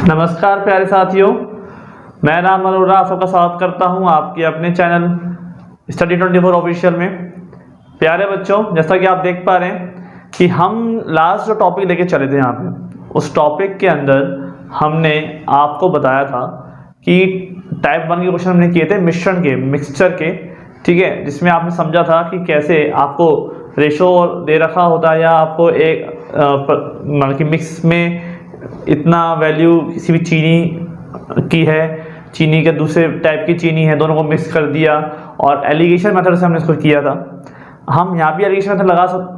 नमस्कार प्यारे साथियों, मैं नाम मनोरा आप सबका स्वागत करता हूं आपके अपने चैनल स्टडी 24 ऑफिशियल में। प्यारे बच्चों, जैसा कि आप देख पा रहे हैं कि हम लास्ट जो टॉपिक लेके चले थे यहाँ पे, उस टॉपिक के अंदर हमने आपको बताया था कि टाइप 1 के क्वेश्चन हमने किए थे मिश्रण के, मिक्सचर के, ठीक है, जिसमें आपने समझा था कि कैसे आपको रेशो दे रखा होता है या आपको एक मतलब कि मिक्स में इतना वैल्यू किसी भी चीनी की है, चीनी के दूसरे टाइप की चीनी है, दोनों को मिक्स कर दिया और एलिगेशन मेथड से हमने इसको किया था। हम यहाँ भी एलिगेशन मेथड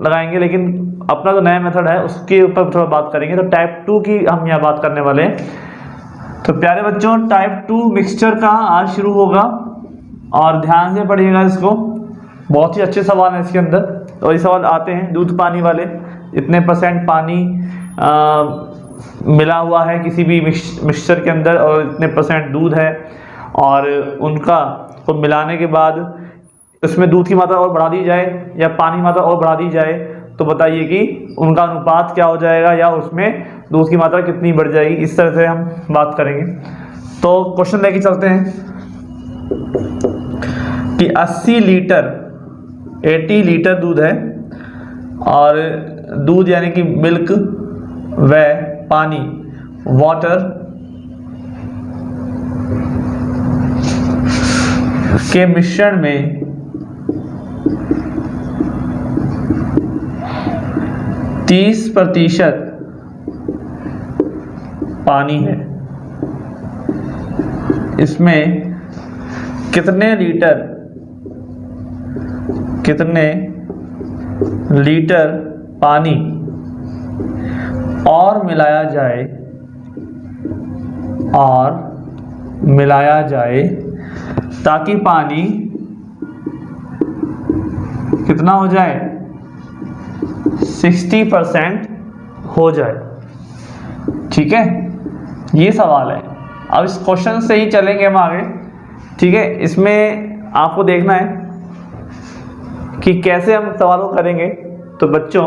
लगाएंगे, लेकिन अपना जो नया मेथड है उसके ऊपर थोड़ा बात करेंगे। तो टाइप 2 की हम यहाँ बात करने वाले हैं। तो प्यारे बच्चों, टाइप 2 मिक्सचर का आज शुरू होगा और ध्यान से पढ़िएगा इसको। बहुत ही अच्छे सवाल हैं इसके अंदर और ये सवाल आते हैं दूध पानी वाले। इतने % पानी मिला हुआ है किसी भी मिक्सचर के अंदर और इतने % दूध है, और उनका को मिलाने के बाद उसमें दूध की मात्रा और बढ़ा दी जाए या पानी की मात्रा और बढ़ा दी जाए, तो बताइए कि उनका अनुपात क्या हो जाएगा या उसमें दूध की मात्रा कितनी बढ़ जाएगी। इस तरह से हम बात करेंगे। तो क्वेश्चन लेके चलते हैं कि 80 लीटर दूध है और दूध यानी कि मिल्क व पानी वाटर के मिश्रण में 30% पानी है। इसमें कितने लीटर पानी और मिलाया जाए ताकि पानी कितना हो जाए, 60% हो जाए। ठीक है, ये सवाल है। अब इस क्वेश्चन से ही चलेंगे हम आगे। ठीक है, इसमें आपको देखना है कि कैसे हम सवालों करेंगे। तो बच्चों,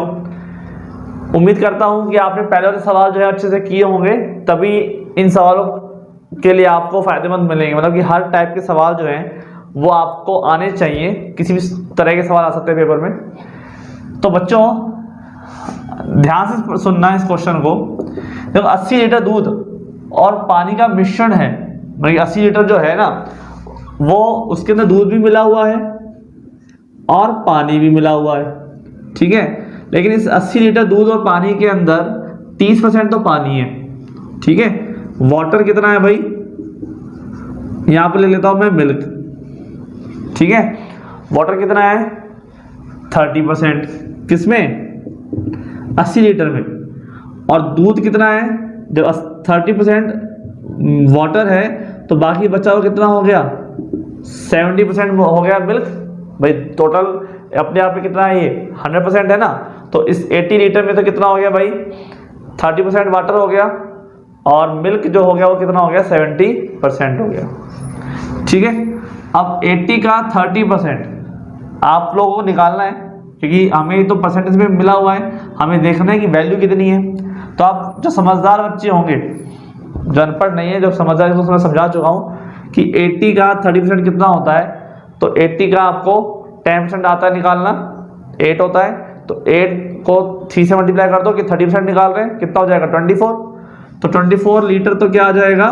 उम्मीद करता हूं कि आपने पहले वाले सवाल जो है अच्छे से किए होंगे, तभी इन सवालों के लिए आपको फायदेमंद मिलेंगे। मतलब कि हर टाइप के सवाल जो हैं वो आपको आने चाहिए। किसी भी तरह के सवाल आ सकते हैं पेपर में। तो बच्चों, ध्यान से सुनना इस क्वेश्चन को। जब 80 लीटर दूध और पानी का मिश्रण है, मतलब 80 लीटर जो है ना, वो उसके अंदर दूध भी मिला हुआ है और पानी भी मिला हुआ है। ठीक है, लेकिन इस 80 लीटर दूध और पानी के अंदर 30% तो पानी है। ठीक है, वाटर कितना है भाई, यहां पे ले लेता हूं मैं मिल्क। ठीक है, वाटर कितना है, 30% किसमें, 80 लीटर में। और दूध कितना है, जब 30% वाटर है तो बाकी बचा हुआ कितना हो गया, 70% हो गया मिल्क। भाई टोटल अपने आप में कितना है, ये 100% है ना। तो इस 80 लीटर में तो कितना हो गया भाई, 30% वाटर हो गया और मिल्क जो हो गया वो कितना हो गया, 70% हो गया। ठीक है, अब 80 का 30% आप लोगों को निकालना है, क्योंकि हमें तो परसेंटेज में मिला हुआ है, हमें देखना है कि वैल्यू कितनी है। तो आप जो समझदार बच्चे होंगे, जो अनपढ़ नहीं है, जो समझदार, तो मैं समझा चुका हूँ कि 80 का 30% कितना होता है। तो 80 का आपको 10% आता है निकालना, 8 होता है। तो 8 को 3 से मल्टीप्लाई कर दो कि 30% निकाल रहे हैं, कितना हो जाएगा, 24। तो 24 लीटर तो क्या आ जाएगा,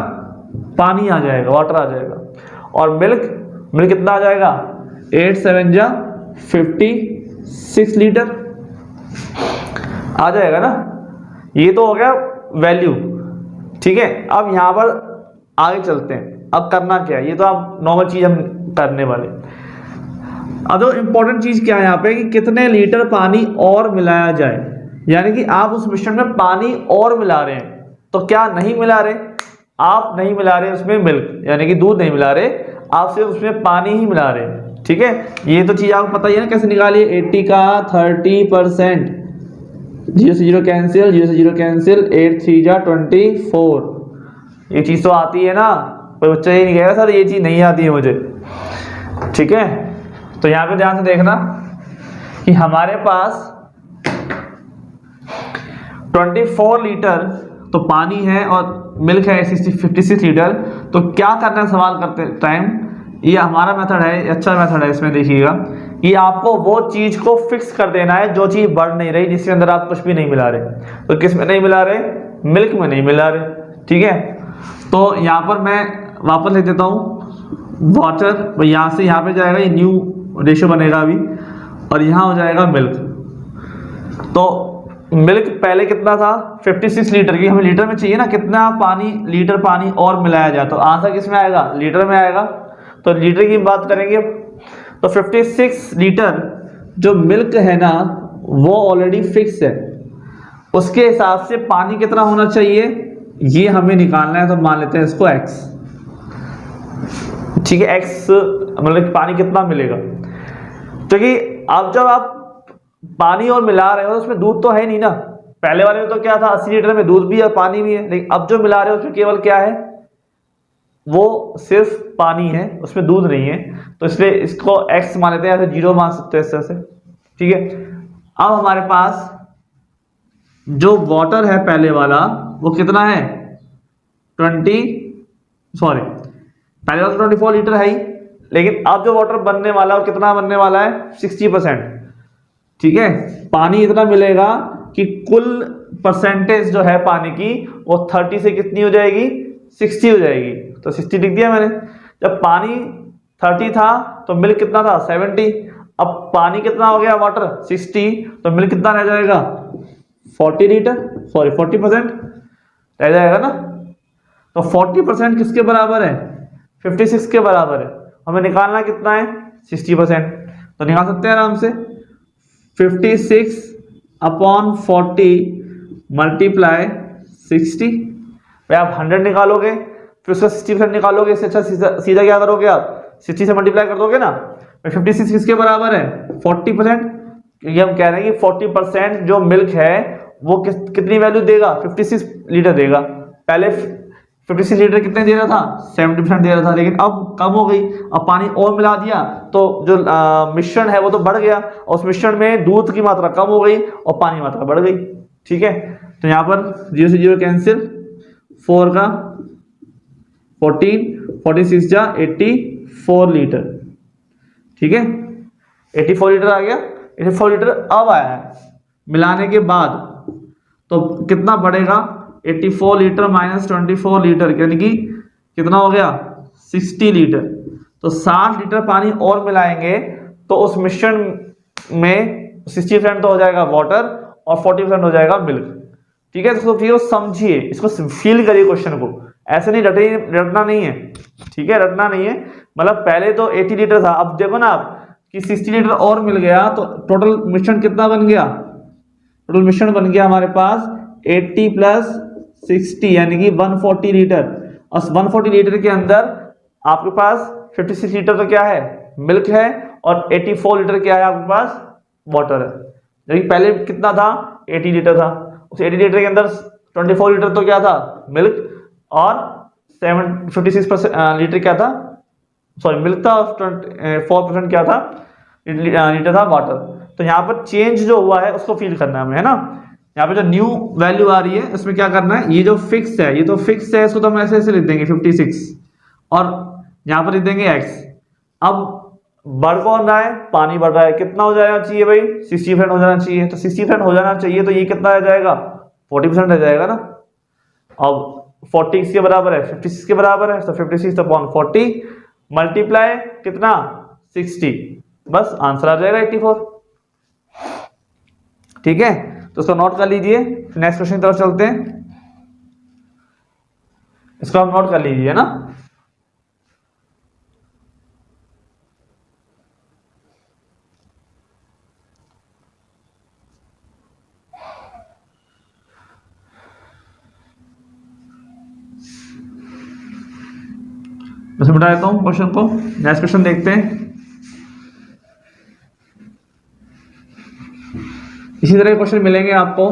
पानी आ जाएगा, वाटर आ जाएगा। और मिल्क कितना आ जाएगा, 8 7 जा 56 लीटर आ जाएगा ना। ये तो हो गया वैल्यू। ठीक है, अब यहां पर आगे चलते हैं। अब करना क्या है, ये तो आप नॉर्मल चीज हम करने वाले। अब तो इंपॉर्टेंट चीज क्या है यहाँ पे, कि कितने लीटर पानी और मिलाया जाए। यानी कि आप उस मिश्रण में पानी और मिला रहे हैं। तो क्या नहीं मिला रहे, आप नहीं मिला रहे उसमें मिल्क, यानी कि दूध नहीं मिला रहे, आप सिर्फ उसमें पानी ही मिला रहे हैं। ठीक है, ये तो चीज आपको पता ही है ना कैसे निकालिए। 80 का 30%, 0 से 0 कैंसिल, 0 से 0 कैंसिल, 8 3 जा 24। ये चीज तो आती है ना, कोई बच्चा ये नहीं कहेगा सर ये चीज नहीं आती है मुझे। ठीक है, तो यहां पे ध्यान से देखना कि हमारे पास 24 लीटर तो पानी है और मिल्क है 56 लीटर, तो क्या करना है सवाल करते टाइम, ये हमारा मेथड है, अच्छा मेथड है। इसमें देखिएगा कि आपको वो चीज को फिक्स कर देना है जो चीज बढ़ नहीं रही, जिसके अंदर आप कुछ भी नहीं मिला रहे। तो किस में नहीं मिला रहे? मिल्क में नहीं मिला रहे, ठीक है। तो यहाँ पर मैं वापस लिख देता हूँ वाटर, यहाँ से यहाँ पे जाएगा, ये न्यू रेशियो बनेगा अभी, और यहाँ हो जाएगा मिल्क। तो मिल्क पहले कितना था? 56 लीटर की, हमें लीटर में चाहिए ना, कितना पानी, लीटर पानी और मिलाया जाए, तो आंसर किस में आएगा? लीटर में आएगा। तो लीटर की बात करेंगे, तो 56 लीटर जो मिल्क है ना वो ऑलरेडी फिक्स है, उसके हिसाब से पानी कितना होना चाहिए ये हमें निकालना है। तो मान लेते हैं इसको x, ठीक है। x मतलब पानी कितना मिलेगा, क्योंकि अब जब आप पानी और मिला रहे हो तो उसमें दूध तो है नहीं ना। पहले वाले में तो क्या था, 80 लीटर में दूध भी है पानी भी है, लेकिन अब जो मिला रहे हो उसमें केवल क्या है, वो सिर्फ पानी है, उसमें दूध नहीं है। तो इसलिए इसको x मान लेते हैं, या फिर 0 मान सकते हैं इस तरह से, ठीक है। अब हमारे पास जो वाटर है पहले वाला वो कितना है? पहले वाला 24 लीटर है ही, लेकिन अब जो वाटर बनने वाला है वो कितना बनने वाला है? 60%, ठीक है। पानी इतना मिलेगा कि कुल परसेंटेज जो है पानी की वो 30 से कितनी हो जाएगी? 60 हो जाएगी। तो 60 लिख दिया मैंने। जब पानी 30 था तो मिल्क कितना था? 70। अब पानी कितना हो गया? वाटर 60, तो मिल्क कितना रह जाएगा? 40 लीटर, सॉरी 40% रह जाएगा ना। तो 40% किसके बराबर है? 56 के बराबर है। हमें निकालना कितना है? 60%। तो निकाल सकते हैं आराम से, 56 अपॉन 40 मल्टीप्लाई 60। भाई आप 100 निकालोगे फिर उसका 60% निकालोगे, इससे अच्छा सीधा क्या करोगे आप? 60 से मल्टीप्लाई कर दोगे ना। 56 किसके बराबर है? 40%। क्योंकि हम कह रहे हैं कि 40% जो मिल्क है वो कितनी वैल्यू देगा? 56 लीटर देगा। पहले 56 लीटर कितने दे रहा था? 70% दे रहा था, लेकिन अब कम हो गई, अब पानी और मिला दिया तो जो मिश्रण है वो तो बढ़ गया, और उस मिश्रण में दूध की मात्रा कम हो गई और पानी की मात्रा बढ़ गई, ठीक है। तो यहाँ पर 0 से 0 कैंसिल, 4 का 14, 46 जा 84 लीटर, ठीक है। 84 लीटर आ गया। 84 लीटर अब आया है मिलाने के बाद, तो कितना बढ़ेगा? 84 लीटर माइनस 24 लीटर, यानी कि कितना हो गया? 60 लीटर। तो 60 लीटर पानी और मिलाएंगे तो उस मिश्रण में 60% तो हो जाएगा वाटर और 40% हो जाएगा मिल्क, ठीक है। तो फिर समझिए, इसको फील करिए क्वेश्चन को, ऐसे नहीं रटना नहीं है, ठीक है, रटना नहीं है। मतलब पहले तो 80 लीटर था, अब देखो ना आप कि 60 लीटर और मिल गया, तो टोटल मिश्रण कितना बन गया? टोटल मिश्रण बन गया हमारे पास 80 प्लस 60 यानी कि 140 लीटर। और 140 लीटर के अंदर आपके पास 56 लीटर तो क्या है? मिल्क है, और 84 लीटर क्या है आपके पास? वाटर है। लेकिन पहले कितना था? 80 लीटर था। उस 80 लीटर के अंदर 24 लीटर तो क्या था? मिल्क, और 56% लीटर क्या था? सॉरी मिल्क था, और 4% क्या था? लीटर था वाटर। तो यहाँ पर चेंज जो हुआ है उसको फील करना है हमें, है ना। यहाँ पे जो न्यू वैल्यू आ रही है इसमें क्या करना है, ये जो फिक्स है, ये तो फिक्स है, इसको तो हम ऐसे ऐसे लिख देंगे 56, और यहाँ पर लिख देंगे x। अब बढ़ कौन रहा है? पानी बढ़ रहा है। कितना हो जाना चाहिए भाई? 60% हो जाना चाहिए। तो 60% हो जाना चाहिए, तो ये कितना रह जाएगा? 40% रह जाएगा ना। अब 40 किसके बराबर है? 56 के बराबर है। तो 56 अपॉन 40 मल्टीप्लाई कितना? 60, बस आंसर आ जाएगा 84, ठीक है। तो इसको नोट कर लीजिए। नेक्स्ट क्वेश्चन की तरफ चलते हैं, इसको आप नोट कर लीजिए ना। मैं बता देता हूं क्वेश्चन को। नेक्स्ट क्वेश्चन देखते हैं। इसी तरह के क्वेश्चन मिलेंगे आपको।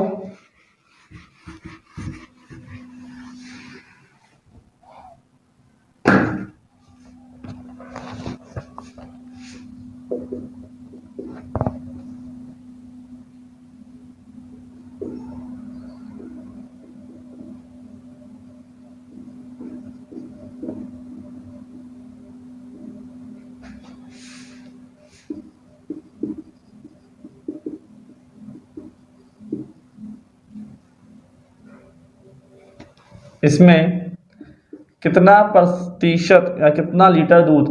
इसमें कितना प्रतिशत या कितना लीटर दूध,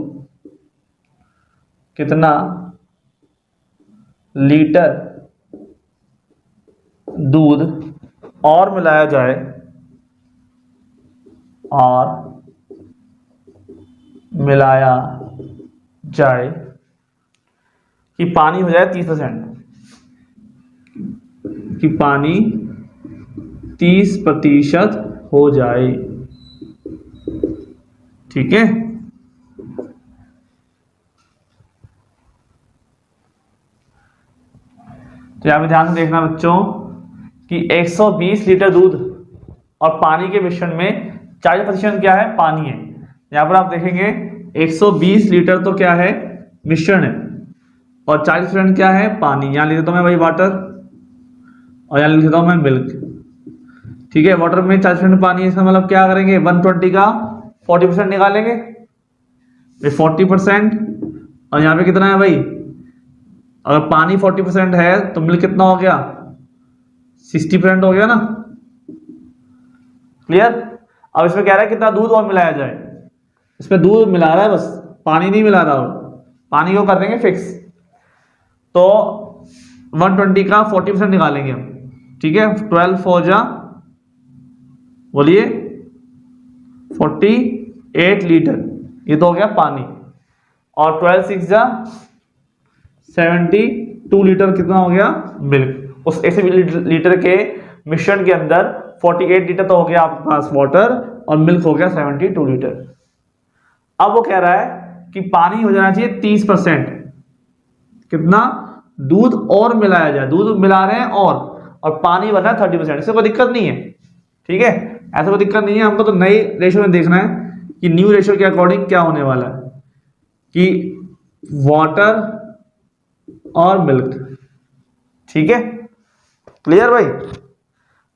कितना लीटर दूध और मिलाया जाए कि पानी हो जाए 30%, कि पानी 30% हो जाए। ठीक है, तो यहां पे ध्यान से देखना बच्चों कि 120 लीटर दूध और पानी के मिश्रण में 40% क्या है, पानी है। यहां पर आप देखेंगे 120 लीटर तो क्या है, मिश्रण है, और 40% क्या है, पानी। यहां लिख देता हूं मैं भाई वाटर, और यहां लिख देता हूं मैं मिल्क। ठीक है, वाटर में 40% पानी है, इसका मतलब क्या करेंगे, 120 का 40% निकालेंगे, 40%, और यहाँ पे कितना है भाई, अगर पानी 40% है तो मिल्क कितना हो गया, 60% हो गया ना। क्लियर। अब इसमें कह रहा है कितना दूध और मिलाया जाए, इसमें दूध मिला रहा है बस, पानी नहीं मिला रहा, पानी को कर देंगे फिक्स। तो 120 का 40% निकालेंगे हम। ठीक है, 12 4 जा, बोलिए 48 लीटर, ये तो हो गया पानी, और 12 6 जा 72 लीटर कितना हो गया, मिल्क। उस 120 लीटर के मिश्रण के अंदर 48 लीटर तो हो गया आपके पास वाटर, और मिल्क हो गया 72 लीटर। अब वो कह रहा है कि पानी हो जाना चाहिए 30%, कितना, दूध और मिलाया जाए, दूध मिला रहे हैं और पानी बना है 30%, इससे कोई दिक्कत नहीं है। ठीक है, ऐसा कोई दिक्कत नहीं है, हमको तो नई रेशियो में देखना है कि न्यू रेशियो के अकॉर्डिंग क्या होने वाला है, कि वाटर और मिल्क। ठीक है, क्लियर भाई।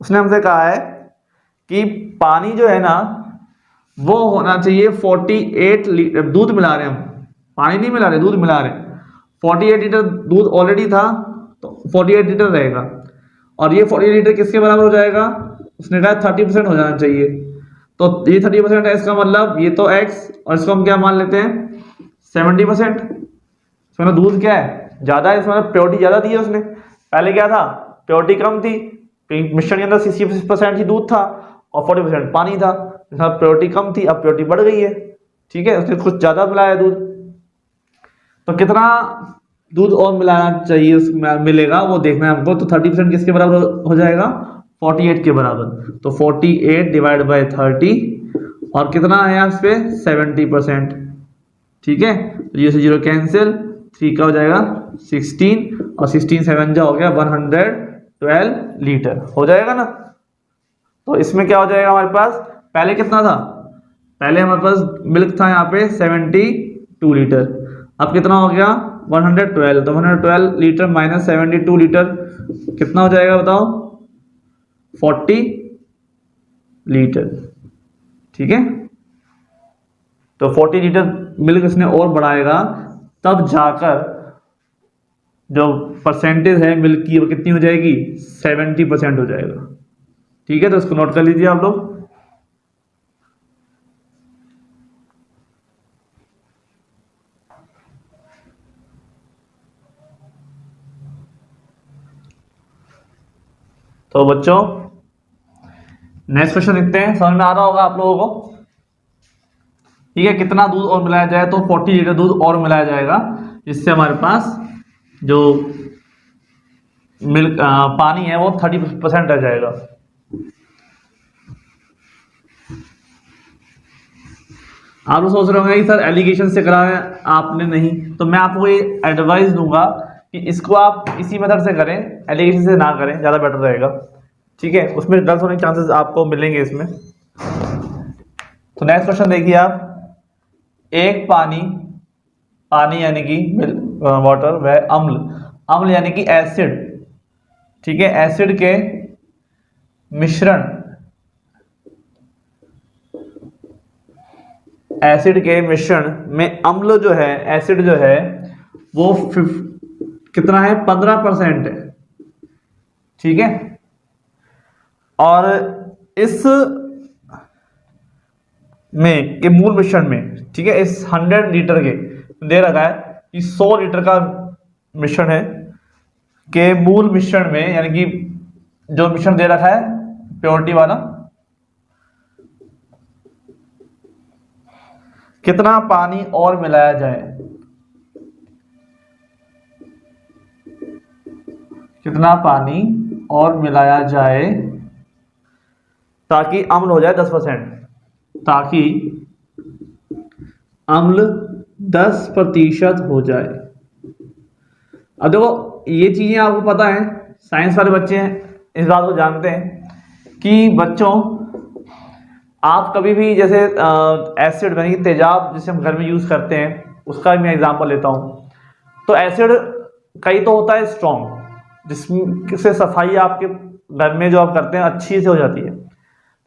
उसने हमसे कहा है कि पानी जो है ना वो होना चाहिए 48 लीटर, दूध मिला रहे हैं हम, पानी नहीं मिला रहे, दूध मिला रहे हैं। 48 लीटर दूध ऑलरेडी था तो 48 लीटर रहेगा, और ये 48 लीटर किसके बराबर हो जाएगा, उसने कहा 30% हो जाना चाहिए। तो ये 30% है, इसका मतलब ये तो x, और इसको हम क्या मान लेते हैं, 70%। इसमें दूध क्या है, ज्यादा है, इसमें प्योरिटी ज्यादा दी है उसने। पहले क्या था, प्योरिटी कम थी, मिश्रण के अंदर 60% ही दूध था और 40% पानी था, प्योरिटी कम थी, अब प्योरिटी बढ़ गई है। ठीक है, उसने कुछ ज्यादा मिलाया दूध, तो कितना दूध और मिलाना चाहिए उसमें मिलेगा वो देखना है हमको। तो 30% किसके बराबर हो जाएगा, 48 के बराबर। तो 48 डिवाइड बाय 30, और कितना है यहाँ पे 70%। ठीक है, तो ये से 0 कैंसिल, 3 का हो जाएगा 16, और 16 7 जा हो गया 112 लीटर हो जाएगा ना। तो इसमें क्या हो जाएगा हमारे पास, पहले कितना था, पहले हमारे पास मिल्क था यहाँ पे 72 लीटर, अब कितना हो गया 112, तो 112 लीटर माइनस 72 लीटर कितना हो जाएगा बताओ, 40 लीटर। ठीक है, तो 40 लीटर मिल्क इसने और बढ़ाएगा, तब जाकर जो परसेंटेज है मिल्क की वो कितनी हो जाएगी, 70% हो जाएगा। ठीक है, तो इसको नोट कर लीजिए आप लोग। तो बच्चों नेक्स्ट क्वेश्चन लिखते हैं, समझ में आ रहा होगा आप लोगों को। ठीक है, कितना दूध और मिलाया जाए, तो 40 लीटर दूध और मिलाया जाएगा, जिससे हमारे पास जो मिल्क पानी है वो 30% रह जाएगा। आप लोग सोच रहे होंगे कि सर एलिगेशन से करा है आपने, नहीं, तो मैं आपको ये एडवाइस दूंगा कि इसको आप इसी मेथड से करें, एलिगेशन से ना करें, ज़्यादा बेटर रहेगा। ठीक है, उसमें गलत होने के चांसेस आपको मिलेंगे इसमें। तो नेक्स्ट क्वेश्चन देखिए आप, एक पानी यानी कि वाटर, वह अम्ल यानी कि एसिड, ठीक है, एसिड के मिश्रण में अम्ल जो है, एसिड जो है वो कितना है, 15% है। ठीक है, और इस में के मूल मिश्रण में, ठीक है, इस 100 लीटर के दे रखा है कि 100 लीटर का मिश्रण है के मूल मिश्रण में, यानी कि जो मिश्रण दे रखा है प्योरिटी वाला, कितना पानी और मिलाया जाए, कितना पानी और मिलाया जाए ताकि अम्ल हो जाए 10%, ताकि अम्ल 10% हो जाए। अब देखो ये चीजें आपको पता है, साइंस वाले बच्चे हैं, इस बात को जानते हैं कि बच्चों आप कभी भी जैसे एसिड यानी कि तेजाब जिसे हम घर में यूज करते हैं, उसका भी मैं एग्जांपल लेता हूँ। तो एसिड कई तो होता है स्ट्रॉन्ग, जिससे सफाई आपके घर में जो आप करते हैं अच्छी से हो जाती है,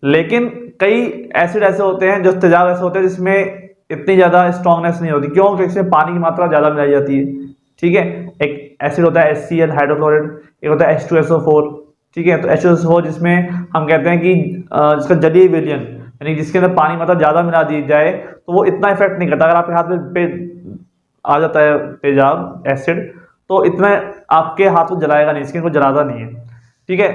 लेकिन कई एसिड ऐसे होते हैं, जो तेजाब ऐसे होते हैं जिसमें इतनी ज्यादा स्ट्रॉन्गनेस नहीं होती। क्यों? क्योंकि इसमें पानी की मात्रा ज्यादा मिलाई जाती है, ठीक है। एक एसिड होता है HCl हाइड्रोक्लोराइड, एक होता है H2SO4, ठीक है। तो H2SO4 जिसमें हम कहते हैं कि जिसका जलीय विलयन, यानी जिसके अंदर पानी मात्रा ज्यादा मिला दी जाए तो वो इतना इफेक्ट नहीं करता। अगर आपके हाथ में पे आ जाता है तेजाब एसिड, तो इतना आपके हाथ को जलाएगा नहीं, स्किन को जलाता नहीं है, ठीक है।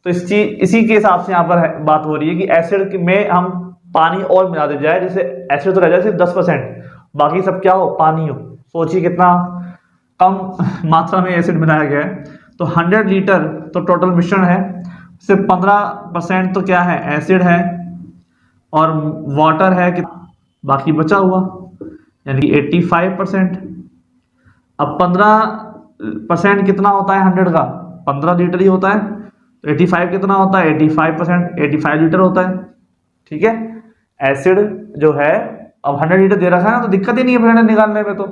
तो इसी के हिसाब से यहाँ पर बात हो रही है कि एसिड में हम पानी और मिला दे जाए, जैसे एसिड तो रह जाए सिर्फ 10%, बाकी सब क्या हो, पानी हो। सोचिए कितना कम मात्रा में एसिड मिलाया गया है। तो 100 लीटर तो टोटल मिश्रण है, सिर्फ 15% तो क्या है, एसिड है और वाटर है कि बाकी बचा हुआ, यानी कि 85%। अब 15% कितना होता है 100 का, 15 लीटर ही होता है। तो 85 कितना होता है, 85%, 85 लीटर होता है, ठीक है। एसिड जो है, अब 100 लीटर दे रखा है ना, तो दिक्कत ही नहीं है परसेंटेज निकालने में, तो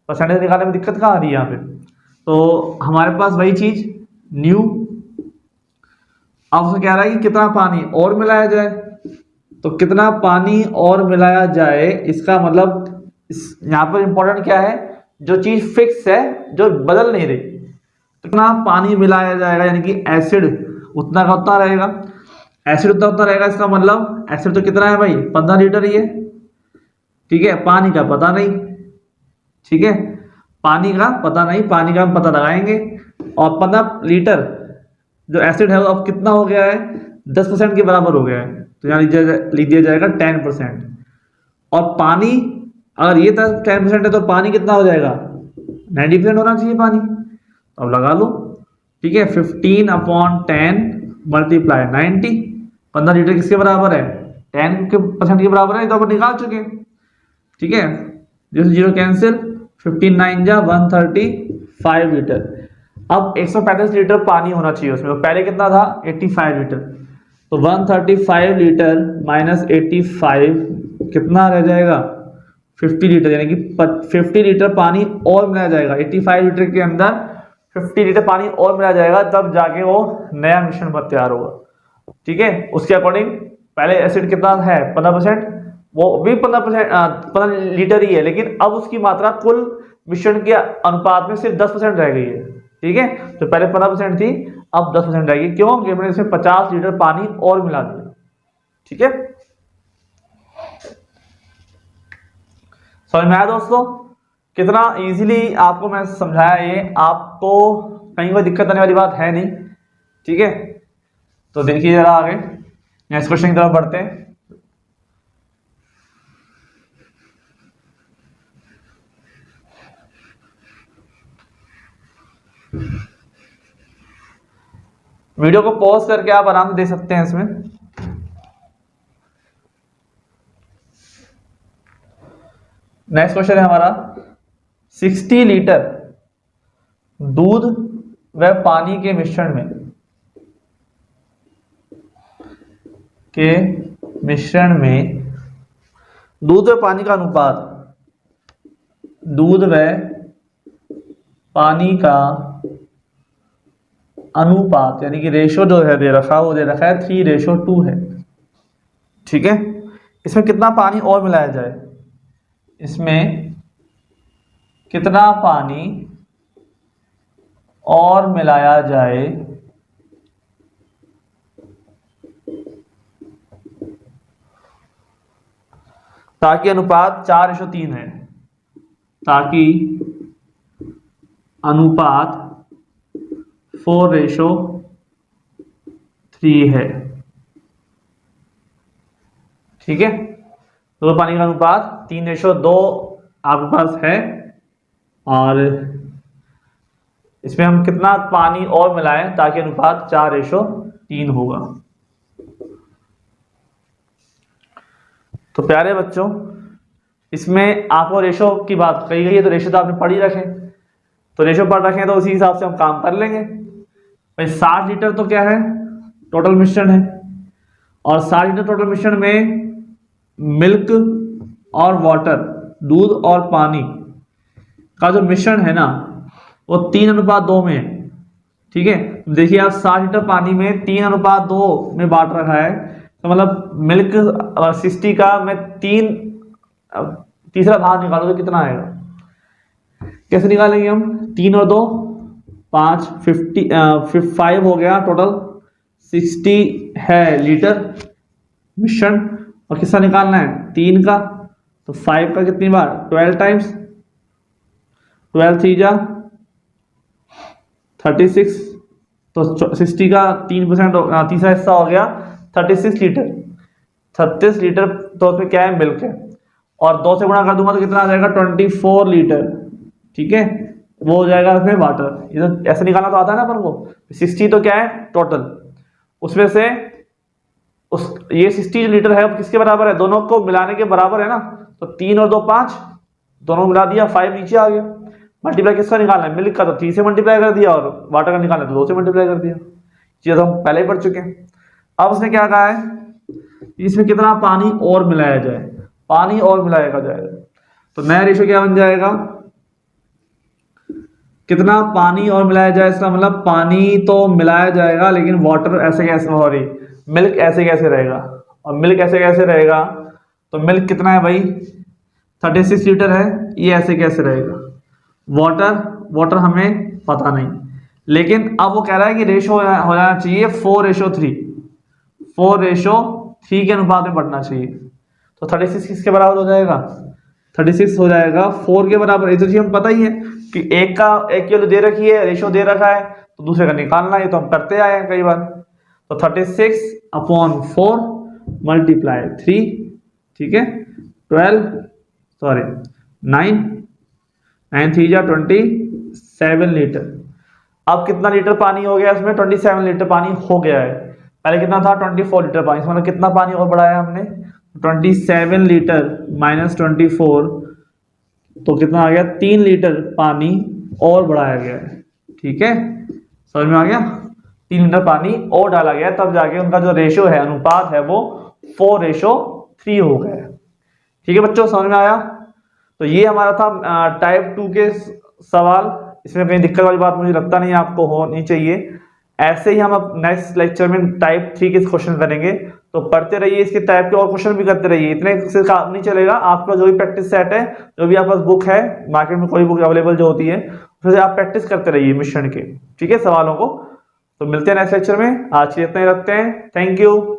परसेंटेज निकालने में दिक्कत कहाँ आ रही है यहाँ पे। तो हमारे पास वही चीज न्यू, अब उसमें कह रहा है कि कितना पानी और मिलाया जाए। तो कितना पानी और मिलाया जाए, इसका मतलब यहाँ पर इंपॉर्टेंट क्या है, जो चीज फिक्स है, जो बदल नहीं रही। तो कितना पानी मिलाया जाएगा, यानी कि एसिड उतना का उतना रहेगा, एसिड उतना उतना रहेगा। इसका मतलब एसिड तो कितना है भाई, 15 लीटर ही है, ठीक है। पानी का पता नहीं, ठीक है, पानी का पता नहीं, पानी का हम पता लगाएंगे। और 15 लीटर जो एसिड है वो अब कितना हो गया है, 10% के बराबर हो गया है। तो यहाँ लिख दिया जाएगा 10%। और पानी, अगर ये 10% है तो पानी कितना हो जाएगा, 90% होना चाहिए पानी। तो अब लगा लो, ठीक है। 15/10 मल्टीप्लाई 90, 15 लीटर किसके बराबर है, 10% के बराबर है, तो अपन निकाल चुके हैं, ठीक है। जीरो जीरो कैंसिल, 15 9 जा 135 लीटर। अब 135 लीटर पानी होना चाहिए उसमें, तो पहले कितना था, 85 लीटर। तो 135 लीटर माइनस 85 कितना रह जाएगा, 50 लीटर, यानी कि 50 लीटर पानी और मिलाया जाएगा 85 लीटर के अंदर। 50 लीटर पानी और मिलाया जाएगा, तब जाके वो नया मिश्रण तैयार होगा, ठीक है। उसके अकॉर्डिंग पहले एसिड कितना है 15%, वो भी 15%, 15 लीटर ही है, लेकिन अब उसकी मात्रा कुल मिश्रण के अनुपात में सिर्फ 10% रह गई है, ठीक है। तो पहले 15% थी, अब 10% रहेगी। क्यों? क्योंकि मैंने इसमें 50 लीटर पानी और मिला दिया, ठीक है। समझ में आया दोस्तों, कितना इजीली आपको मैं समझाया, ये आपको कहीं कोई दिक्कत आने वाली बात है नहीं, ठीक है। तो देखिए जरा आगे नेक्स्ट क्वेश्चन की तरफ बढ़ते हैं। वीडियो को पॉज करके आप आराम से देख सकते हैं इसमें। नेक्स्ट क्वेश्चन है हमारा, 60 लीटर दूध व पानी के मिश्रण में दूध व पानी का अनुपात, दूध व पानी का अनुपात यानी कि रेशो जो है दे रखा, वो दे रखा है 3:2 है, ठीक है। इसमें कितना पानी और मिलाया जाए, इसमें कितना पानी और मिलाया जाए ताकि अनुपात 4:3 है, ताकि अनुपात 4:3 है। ठीक है, तो पानी का अनुपात 3:2 आपके पास है, और इसमें हम कितना पानी और मिलाएं ताकि अनुपात 4:3 होगा। तो प्यारे बच्चों, इसमें आपको रेशो की बात कही गई है, तो रेशो तो आपने पढ़ ही रखे, तो रेशो पढ़ रखे हैं, तो उसी हिसाब से हम काम कर लेंगे। भाई 60 लीटर तो क्या है, टोटल मिश्रण है, और 60 लीटर टोटल मिश्रण में मिल्क और वाटर, दूध और पानी का जो मिश्रण है ना, वो 3:2 में है। ठीक है, देखिए आप 60 लीटर पानी में 3:2 में बांट रखा है, तो मतलब मिल्क 60 का मैं तीसरा भाग निकालो तो कितना आएगा, कैसे निकालेंगे हम, 3 और 2 5, 5 हो गया, टोटल 60 है लीटर मिश्रण, और किसका निकालना है, 3 का, तो 5 का कितनी बार, 12 टाइम्स, 12 3 जा 36, तो 60 का 3% तीसरा हिस्सा हो गया 36 लीटर। 36 लीटर तो उसमें क्या है, मिल्क है, और 2 से गुणा कर दूंगा तो कितना आ जाएगा, 24 लीटर। ठीक है, वो हो जाएगा उसमें वाटर, ये तो ऐसे निकालना तो आता है ना अपन को। 60 तो क्या है टोटल, उसमें से ये 60 लीटर है, किसके बराबर है, दोनों को मिलाने के बराबर है ना, तो 3 और 2 5, दोनों मिला दिया, 5 नीचे आ गया। मल्टीप्लाई किसका निकालना है, मिल्क का, तो 3 से मल्टीप्लाई कर दिया, और वाटर का निकालना है तो 2 से मल्टीप्लाई कर दिया। चीज़ तो हम पहले ही पढ़ चुके हैं। अब उसने क्या कहा है, इसमें कितना पानी और मिलाया जाए, पानी और मिलाया जाएगा, तो नया रेशो क्या बन जाएगा, कितना पानी और मिलाया जाए, इसका मतलब पानी तो मिलाया जाएगा, लेकिन वाटर ऐसे कैसे, हो रही मिल्क ऐसे कैसे रहेगा, और मिल्क ऐसे कैसे रहेगा, तो मिल्क कितना है भाई, 36 लीटर है, ये ऐसे कैसे रहेगा, वाटर हमें पता नहीं, लेकिन अब वो कह रहा है कि रेशो हो जाना चाहिए 4:3, 4:3 के अनुपात में बढ़ना चाहिए। तो 36 किसके बराबर हो जाएगा, 36 हो जाएगा 4 के बराबर। ये तो चीज हम पता ही है कि एक किलो दे रखी है, रेशो दे रखा है, तो दूसरे का निकालना है, तो हम करते आए हैं कई बार। तो 36/4 मल्टीप्लाई 3, ठीक है, 9 3 जा 27 लीटर। अब कितना लीटर पानी हो गया इसमें, 27 लीटर पानी हो गया है। पहले कितना था, 24 लीटर पानी, मतलब कितना पानी और बढ़ाया हमने, 27 लीटर माइनस 24, तो कितना आ गया, 3 लीटर पानी और बढ़ाया गया है। ठीक है, समझ में आ गया, 3 लीटर पानी और डाला गया, तब जाके उनका जो रेशो है, अनुपात है, वो 4:3 हो गया। ठीक है बच्चों, समझ में आया। तो ये हमारा था टाइप 2 के सवाल, इसमें कहीं दिक्कत वाली बात मुझे लगता नहीं आपको होनी चाहिए। ऐसे ही हम अब नेक्स्ट लेक्चर में टाइप 3 के क्वेश्चन करेंगे, तो पढ़ते रहिए, इसके टाइप के और क्वेश्चन भी करते रहिए, इतने से काम नहीं चलेगा। आपका जो भी प्रैक्टिस सेट है, जो भी आपके पास बुक है, मार्केट में कोई बुक अवेलेबल जो होती है, उससे आप प्रैक्टिस करते रहिए मिश्रण के, ठीक है, सवालों को। तो मिलते हैं नेक्स्ट लेक्चर में, आज इतना ही रखते हैं, थैंक यू।